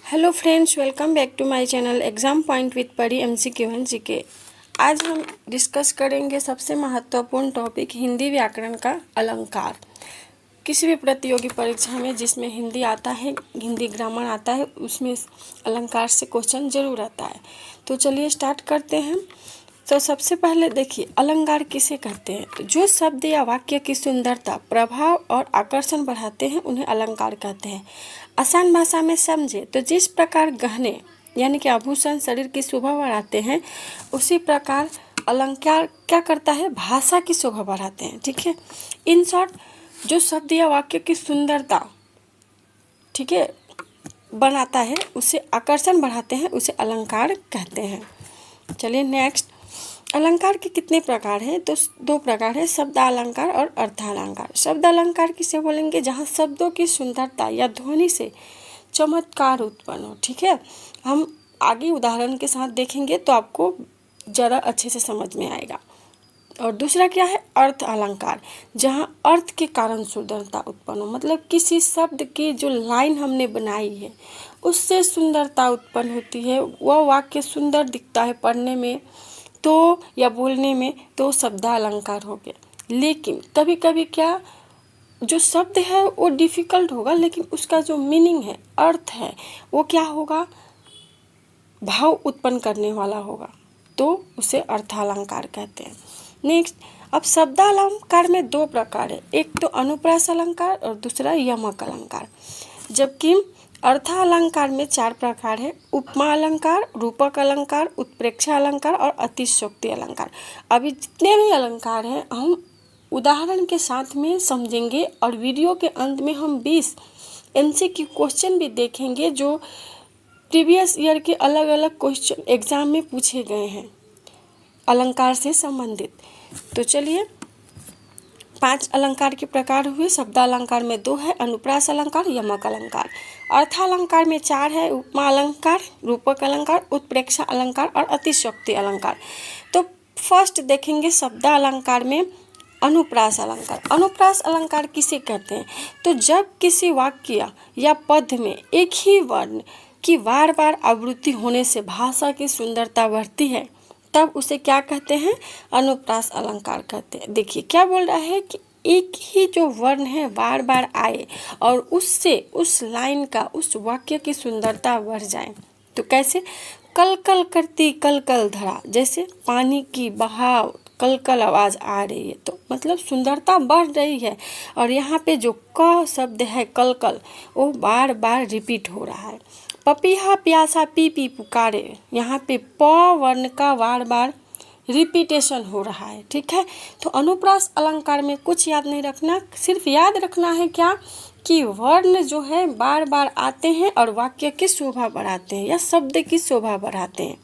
Hello friends, welcome back to my channel exam point with Pari MCQ and GK. आज हम discuss करेंगे सबसे महत्वपूर्ण टॉपिक हिंदी व्याकरण का अलंकार। किसी भी प्रतियोगी परीक्षा में जिसमें हिंदी आता है, हिंदी ग्रामर आता है, उसमें अलंकार से क्वेश्चन जरूर आता है। तो चलिए स्टार्ट करते हैं। तो सबसे पहले देखिए, अलंकार किसे कहते हैं। तो जो शब्द या वाक्य की सुंदरता, प्रभाव और आकर्षण बढ़ाते हैं उन्हें अलंकार कहते हैं। आसान भाषा में समझे तो जिस प्रकार गहने यानी कि आभूषण शरीर की शोभा बढ़ाते हैं, उसी प्रकार अलंकार क्या करता है, भाषा की शोभा बढ़ाते हैं। ठीक है, इन शॉर्ट जो शब्द या वाक्य की सुंदरता, ठीक है, बनाता है, उसे आकर्षण बढ़ाते हैं, उसे अलंकार कहते हैं। चलिए नेक्स्ट, अलंकार के कितने प्रकार हैं। तो दो प्रकार है, शब्दालंकार और अर्थालंकार। शब्दालंकार किसे बोलेंगे, जहाँ शब्दों की सुंदरता या ध्वनि से चमत्कार उत्पन्न हो। ठीक है, हम आगे उदाहरण के साथ देखेंगे तो आपको ज़्यादा अच्छे से समझ में आएगा। और दूसरा क्या है, अर्थ अलंकार, जहाँ अर्थ के कारण सुंदरता उत्पन्न हो, मतलब किसी शब्द की जो लाइन हमने बनाई है उससे सुंदरता उत्पन्न होती है, वह वाक्य सुंदर दिखता है पढ़ने में तो या बोलने में, तो शब्दालंकार हो गया। लेकिन कभी कभी क्या, जो शब्द है वो डिफ़िकल्ट होगा, लेकिन उसका जो मीनिंग है, अर्थ है, वो क्या होगा, भाव उत्पन्न करने वाला होगा, तो उसे अर्थालंकार कहते हैं। नेक्स्ट, अब शब्दालंकार में दो प्रकार है, एक तो अनुप्रास अलंकार और दूसरा यमक अलंकार। जबकि अर्थालंकार में चार प्रकार है, उपमा अलंकार, रूपक अलंकार, उत्प्रेक्षा अलंकार और अतिशयोक्ति अलंकार। अभी जितने भी अलंकार हैं हम उदाहरण के साथ में समझेंगे, और वीडियो के अंत में हम 20 MCQ क्वेश्चन भी देखेंगे जो प्रीवियस ईयर के अलग अलग क्वेश्चन एग्जाम में पूछे गए हैं अलंकार से संबंधित। तो चलिए, 5 अलंकार के प्रकार हुए। शब्दालंकार में 2 है, अनुप्रास अलंकार, यमक अलंकार। अर्थालंकार में 4 है, उपमा अलंकार, रूपक अलंकार, उत्प्रेक्षा अलंकार और अतिशयोक्ति अलंकार। तो फर्स्ट देखेंगे शब्दालंकार में अनुप्रास अलंकार। अनुप्रास अलंकार किसे कहते हैं, तो जब किसी वाक्य या पद में एक ही वर्ण की बार बार आवृत्ति होने से भाषा की सुंदरता बढ़ती है, तब उसे क्या कहते हैं, अनुप्रास अलंकार कहते हैं। देखिए क्या बोल रहा है कि एक ही जो वर्ण है बार बार आए और उससे उस लाइन का, उस वाक्य की सुंदरता बढ़ जाए। तो कैसे, कल कल करती कल कल धरा, जैसे पानी की बहाव कल कल आवाज़ आ रही है, तो मतलब सुंदरता बढ़ रही है। और यहाँ पे जो क शब्द है कल कल, वो बार बार रिपीट हो रहा है। पपीहा प्यासा पी पी पुकारे, यहाँ पे प वर्ण का बार बार रिपीटेशन हो रहा है। ठीक है, तो अनुप्रास अलंकार में कुछ याद नहीं रखना, सिर्फ याद रखना है क्या, कि वर्ण जो है बार बार आते हैं और वाक्य की शोभा बढ़ाते हैं या शब्द की शोभा बढ़ाते हैं,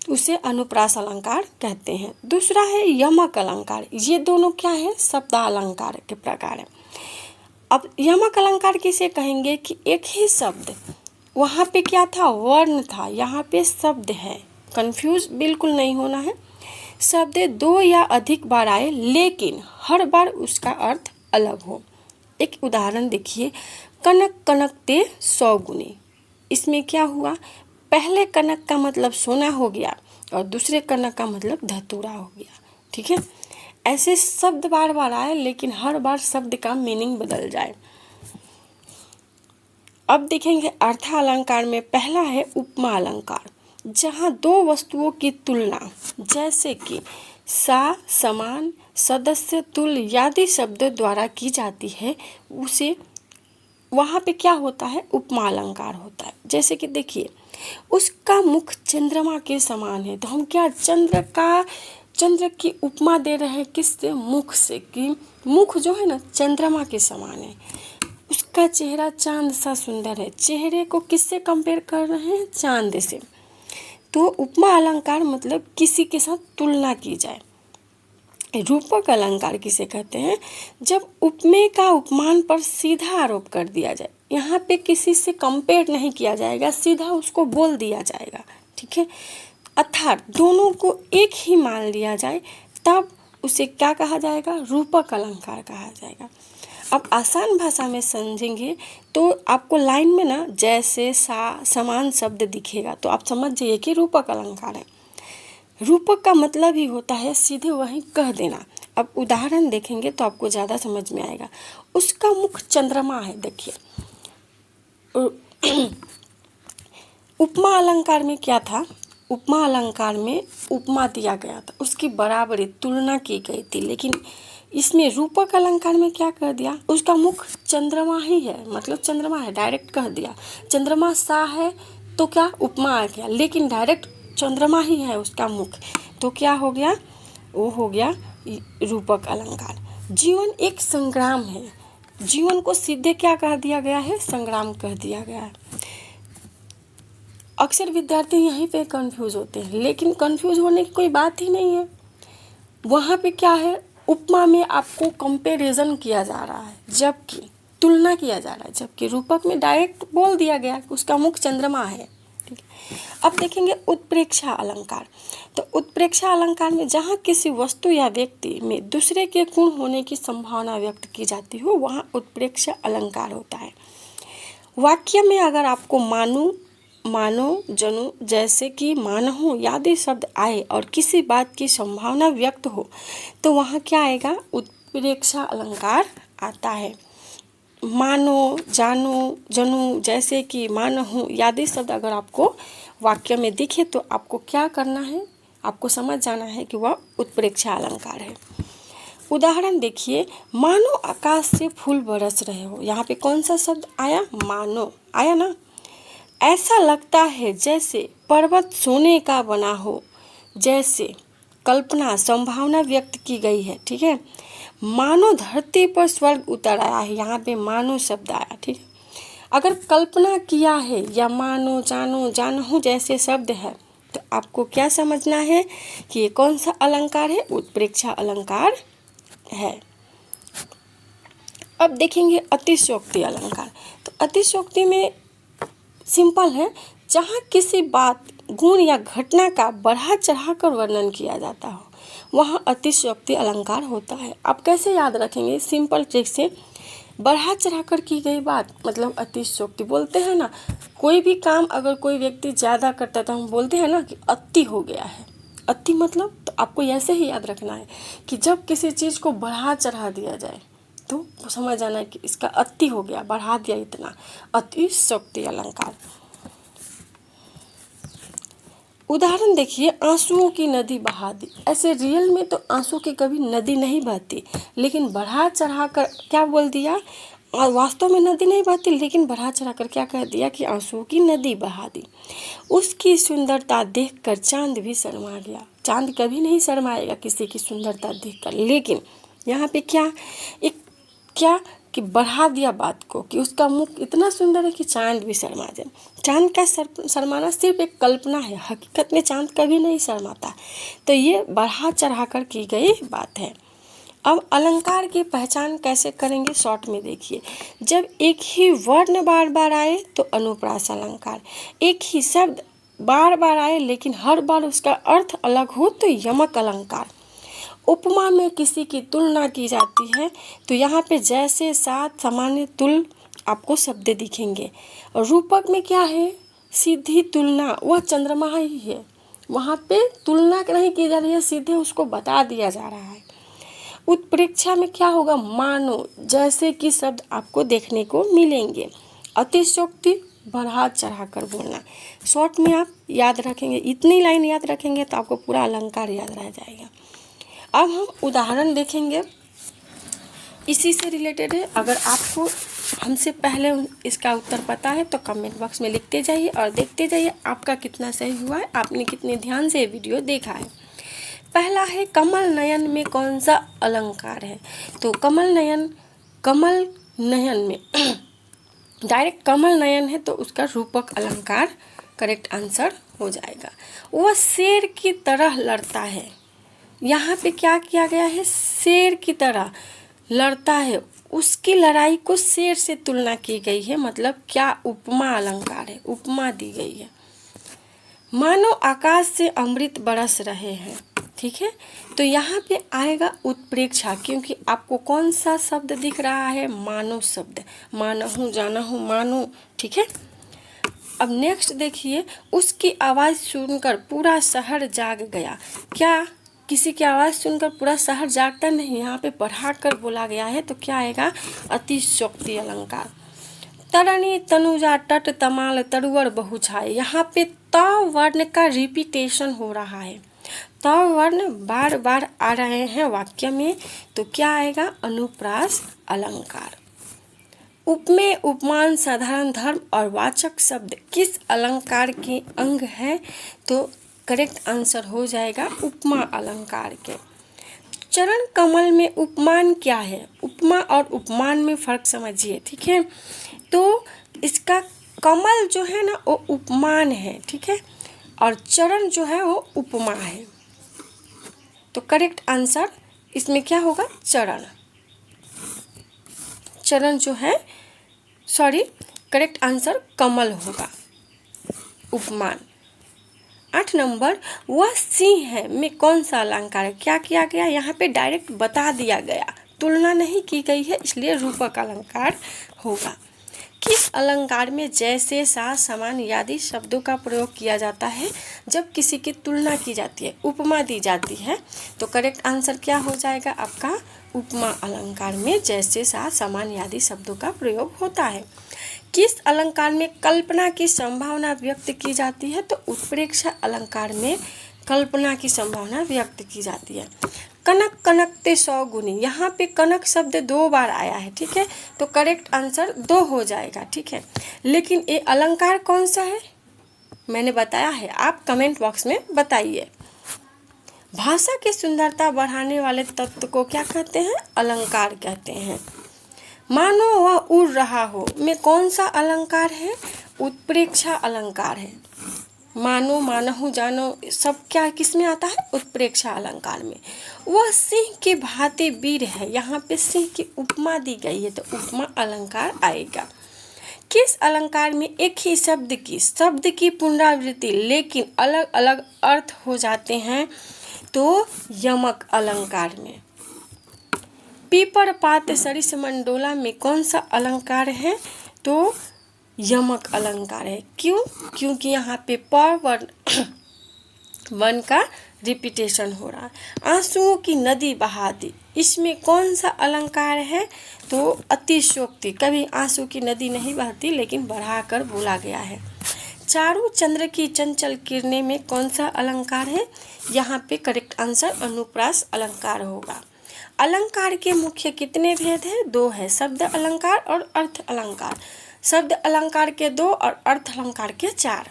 उसे अनुप्रास अलंकार कहते हैं। दूसरा है यमक अलंकार। ये दोनों क्या है, शब्दालंकार के प्रकार है। अब यमक अलंकार किसे कहेंगे कि एक ही शब्द, वहाँ पे क्या था, वर्ण था, यहाँ पे शब्द है। कंफ्यूज बिल्कुल नहीं होना है। शब्द 2 या अधिक बार आए लेकिन हर बार उसका अर्थ अलग हो। एक उदाहरण देखिए, कनक कनक ते 100 गुनी। इसमें क्या हुआ, पहले कनक का मतलब सोना हो गया और दूसरे कनक का मतलब धतूरा हो गया। ठीक है, ऐसे शब्द बार बार आए लेकिन हर बार शब्द का मीनिंग बदल जाए। अब देखेंगे अर्थालंकार में पहला है उपमा अलंकार, जहाँ 2 वस्तुओं की तुलना, जैसे कि सा, समान, सदस्य, तुल्य आदि शब्दों द्वारा की जाती है, उसे वहाँ पे क्या होता है, उपमा अलंकार होता है। जैसे कि देखिए, उसका मुख चंद्रमा के समान है, तो हम क्या, चंद्र की उपमा दे रहे हैं, किससे, मुख से, कि मुख जो है ना चंद्रमा के समान है। उसका चेहरा चांद सा सुंदर है, चेहरे को किससे कंपेयर कर रहे हैं, चांद से। तो उपमा अलंकार मतलब किसी के साथ तुलना की जाए। रूपक अलंकार किसे कहते हैं, जब उपमेय का उपमान पर सीधा आरोप कर दिया जाए। यहाँ पे किसी से कंपेयर नहीं किया जाएगा, सीधा उसको बोल दिया जाएगा। ठीक है, अर्थात दोनों को एक ही मान लिया जाए, तब उसे क्या कहा जाएगा, रूपक अलंकार कहा जाएगा। अब आसान भाषा में समझेंगे तो आपको लाइन में ना जैसे, सा, समान शब्द दिखेगा तो आप समझ जाइए कि रूपक अलंकार है। रूपक का मतलब ही होता है सीधे वहीं कह देना। अब उदाहरण देखेंगे तो आपको ज़्यादा समझ में आएगा। उसका मुख चंद्रमा है, देखिए। उपमा अलंकार में क्या था? उपमा अलंकार में उपमा दिया गया था, उसकी बराबरी तुलना की गई थी। लेकिन इसमें रूपक अलंकार में क्या कर दिया? उसका मुख चंद्रमा ही है, मतलब चंद्रमा है, डायरेक्ट कह दिया। चंद्रमा सा है तो क्या उपमा आ गया, लेकिन डायरेक्ट चंद्रमा ही है उसका मुख, तो क्या हो गया? वो हो गया रूपक अलंकार। जीवन एक संग्राम है, जीवन को सीधे क्या कह दिया गया है? संग्राम कह दिया गया है। अक्सर विद्यार्थी यहीं पे कंफ्यूज होते हैं, लेकिन कंफ्यूज होने की कोई बात ही नहीं है। वहाँ पे क्या है? उपमा में आपको कंपैरिजन किया जा रहा है, जबकि तुलना किया जा रहा है, जबकि रूपक में डायरेक्ट बोल दिया गया कि उसका मुख चंद्रमा है। ठीक है, अब देखेंगे उत्प्रेक्षा अलंकार। तो उत्प्रेक्षा अलंकार में जहाँ किसी वस्तु या व्यक्ति में दूसरे के गुण होने की संभावना व्यक्त की जाती हो, वहाँ उत्प्रेक्षा अलंकार होता है। वाक्य में अगर आपको मानो, जनो, जैसे कि मानहु आदि शब्द आए और किसी बात की संभावना व्यक्त हो तो वहाँ क्या आएगा? उत्प्रेक्षा अलंकार आता है। मानो, जानो, जनो, जैसे कि मानहु आदि शब्द अगर आपको वाक्य में दिखे तो आपको क्या करना है? आपको समझ जाना है कि वह उत्प्रेक्षा अलंकार है। उदाहरण देखिए, मानो आकाश से फूल बरस रहे हो। यहाँ पे कौन सा शब्द आया? मानो आया ना। ऐसा लगता है जैसे पर्वत सोने का बना हो, जैसे कल्पना, संभावना व्यक्त की गई है। ठीक है, मानो धरती पर स्वर्ग उतर आया है, यहाँ पे मानो शब्द आया। ठीक है, अगर कल्पना किया है या मानो, जानो, जानहु जैसे शब्द है तो आपको क्या समझना है कि ये कौन सा अलंकार है? उत्प्रेक्षा अलंकार है। अब देखेंगे अतिशयोक्ति अलंकार। तो अतिशयोक्ति में सिंपल है, जहाँ किसी बात, गुण या घटना का बढ़ा चढ़ाकर वर्णन किया जाता हो वहाँ अतिशयोक्ति अलंकार होता है। आप कैसे याद रखेंगे? सिंपल ट्रिक से, बढ़ा चढ़ाकर की गई बात मतलब अतिशयोक्ति। बोलते हैं ना, कोई भी काम अगर कोई व्यक्ति ज़्यादा करता है तो हम बोलते हैं ना कि अति हो गया है। अति मतलब, तो आपको ऐसे ही याद रखना है कि जब किसी चीज़ को बढ़ा चढ़ा दिया जाए तो समझ जाना है कि इसका अति हो गया, बढ़ा दिया इतना, अतिशयोक्ति अलंकार। उदाहरण देखिए, आंसुओं की नदी बहा दी। ऐसे रियल में तो आंसू की कभी नदी नहीं बहती, लेकिन बढ़ा चढ़ा कर क्या बोल दिया? और वास्तव में नदी नहीं बहती, लेकिन बढ़ा चढ़ा कर क्या कह दिया कि आंसुओं की नदी बहा दी। उसकी सुंदरता देखकर चांद भी शर्मा गया। चांद कभी नहीं शर्माएगा किसी की सुंदरता देखकर, लेकिन यहाँ पे क्या कि बढ़ा दिया बात को कि उसका मुख इतना सुंदर है कि चांद भी शर्मा जाए। चांद का शर्माना सिर्फ एक कल्पना है, हकीकत में चांद कभी नहीं शर्माता। तो ये बढ़ा चढ़ा कर की गई बात है। अब अलंकार की पहचान कैसे करेंगे? शॉर्ट में देखिए, जब एक ही वर्ण बार बार आए तो अनुप्रास अलंकार, एक ही शब्द बार बार आए लेकिन हर बार उसका अर्थ अलग हो तो यमक अलंकार। उपमा में किसी की तुलना की जाती है तो यहाँ पे जैसे, साथ, सामान्य, तुल आपको शब्द दिखेंगे। और रूपक में क्या है? सीधी तुलना, वह चंद्रमा ही है, वहाँ पे तुलना नहीं की जा रही है, सीधे उसको बता दिया जा रहा है। उत्प्रेक्षा में क्या होगा? मानो, जैसे कि शब्द आपको देखने को मिलेंगे। अतिशयोक्ति, बढ़ा चढ़ा कर बोलना। शॉर्ट में आप याद रखेंगे, इतनी लाइन याद रखेंगे तो आपको पूरा अलंकार याद रह जाएगा। अब हम उदाहरण देखेंगे, इसी से रिलेटेड है। अगर आपको हमसे पहले इसका उत्तर पता है तो कमेंट बॉक्स में लिखते जाइए और देखते जाइए आपका कितना सही हुआ है, आपने कितने ध्यान से वीडियो देखा है। पहला है, कमल नयन में कौन सा अलंकार है? तो कमल नयन में डायरेक्ट कमल नयन है तो उसका रूपक अलंकार करेक्ट आंसर हो जाएगा। वह शेर की तरह लड़ता है, यहाँ पे क्या किया गया है? शेर की तरह लड़ता है, उसकी लड़ाई को शेर से तुलना की गई है, मतलब क्या? उपमा अलंकार है, उपमा दी गई है। मानो आकाश से अमृत बरस रहे हैं। ठीक है। तो यहाँ पे आएगा उत्प्रेक्षा, क्योंकि आपको कौन सा शब्द दिख रहा है, मानो शब्द, मानहु जानहु मानो, ठीक है। अब नेक्स्ट देखिए, उसकी आवाज़ सुनकर पूरा शहर जाग गया। क्या किसी की आवाज़ सुनकर पूरा शहर जागता नहीं, यहाँ पे बढ़ाकर बोला गया है, तो क्या आएगा, अतिशयोक्ति अलंकार। तरणी तनुजा तट तमाल तरुवर बहुछाए, यहाँ पे त वर्ण का रिपीटेशन हो रहा है, त वर्ण बार बार आ रहे हैं वाक्य में, तो क्या आएगा, अनुप्रास अलंकार। उपमेय उपमान साधारण धर्म और वाचक शब्द किस अलंकार के अंग है, तो करेक्ट आंसर हो जाएगा उपमा अलंकार के। चरण कमल में उपमान क्या है, उपमा और उपमान में फर्क समझिए, ठीक है। तो इसका कमल जो है ना वो उपमान है, ठीक है, और चरण जो है वो उपमा है। तो करेक्ट आंसर इसमें क्या होगा, चरण, चरण जो है, सॉरी, करेक्ट आंसर कमल होगा, उपमान। 8 नंबर, वह सिंह है में कौन सा अलंकार है, क्या किया गया, यहाँ पे डायरेक्ट बता दिया गया, तुलना नहीं की गई है, इसलिए रूपक अलंकार होगा। किस अलंकार में जैसे सा समान आदि शब्दों का प्रयोग किया जाता है जब किसी की तुलना की जाती है, उपमा दी जाती है, तो करेक्ट आंसर क्या हो जाएगा आपका, उपमा अलंकार में जैसे सा समान आदि शब्दों का प्रयोग होता है। किस अलंकार में कल्पना की संभावना व्यक्त की जाती है, तो उत्प्रेक्षा अलंकार में कल्पना की संभावना व्यक्त की जाती है। कनक कनकते 100 गुनी, यहाँ पे कनक शब्द 2 बार आया है, ठीक है, तो करेक्ट आंसर 2 हो जाएगा, ठीक है। लेकिन ये अलंकार कौन सा है, मैंने बताया है, आप कमेंट बॉक्स में बताइए। भाषा की सुंदरता बढ़ाने वाले तत्व को क्या कहते हैं, अलंकार कहते हैं। मानो वह उड़ रहा हो में कौन सा अलंकार है, उत्प्रेक्षा अलंकार है। मानो मानहु जानो सब क्या किस में आता है, उत्प्रेक्षा अलंकार में। वह सिंह की भांति वीर है, यहाँ पे सिंह की उपमा दी गई है, तो उपमा अलंकार आएगा। किस अलंकार में एक ही शब्द की पुनरावृत्ति लेकिन अलग अलग अर्थ हो जाते हैं, तो यमक अलंकार में। पीपर पात सरिस मंडोला में कौन सा अलंकार है, तो यमक अलंकार है। क्यों, क्योंकि यहाँ पे प वन का रिपीटेशन हो रहा है। आंसुओं की नदी बहा दी, इसमें कौन सा अलंकार है, तो अतिशयोक्ति, कभी आंसू की नदी नहीं बहती लेकिन बढ़ाकर बोला गया है। चारों चंद्र की चंचल किरणें में कौन सा अलंकार है, यहाँ पे करेक्ट आंसर अनुप्रास अलंकार होगा। अलंकार के मुख्य कितने भेद हैं, 2 है, शब्द अलंकार और अर्थ अलंकार। शब्द अलंकार के 2 और अर्थ अलंकार के 4।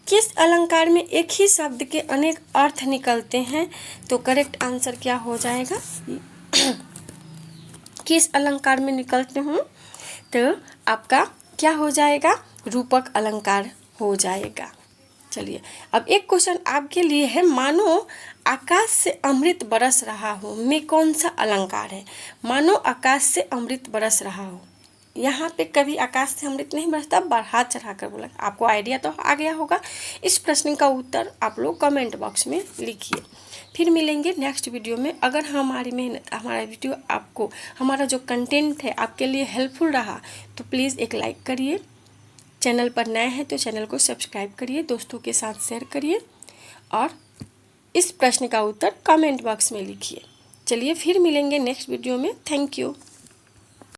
किस अलंकार में एक ही शब्द के अनेक अर्थ निकलते हैं, तो करेक्ट आंसर क्या हो जाएगा, किस अलंकार में निकलते हों, तो आपका क्या हो जाएगा, रूपक अलंकार हो जाएगा। चलिए अब एक क्वेश्चन आपके लिए है, मानो आकाश से अमृत बरस रहा हो में कौन सा अलंकार है। मानो आकाश से अमृत बरस रहा हो, यहाँ पे कभी आकाश से अमृत नहीं बरसता, बढ़ा चढ़ा कर बोला। आपको आइडिया तो आ गया होगा। इस प्रश्न का उत्तर आप लोग कमेंट बॉक्स में लिखिए। फिर मिलेंगे नेक्स्ट वीडियो में। अगर हमारी मेहनत, हमारा वीडियो आपको, हमारा जो कंटेंट है आपके लिए हेल्पफुल रहा, तो प्लीज़ एक लाइक करिए। चैनल पर नए हैं तो चैनल को सब्सक्राइब करिए, दोस्तों के साथ शेयर करिए और इस प्रश्न का उत्तर कमेंट बॉक्स में लिखिए। चलिए फिर मिलेंगे नेक्स्ट वीडियो में। Thank you.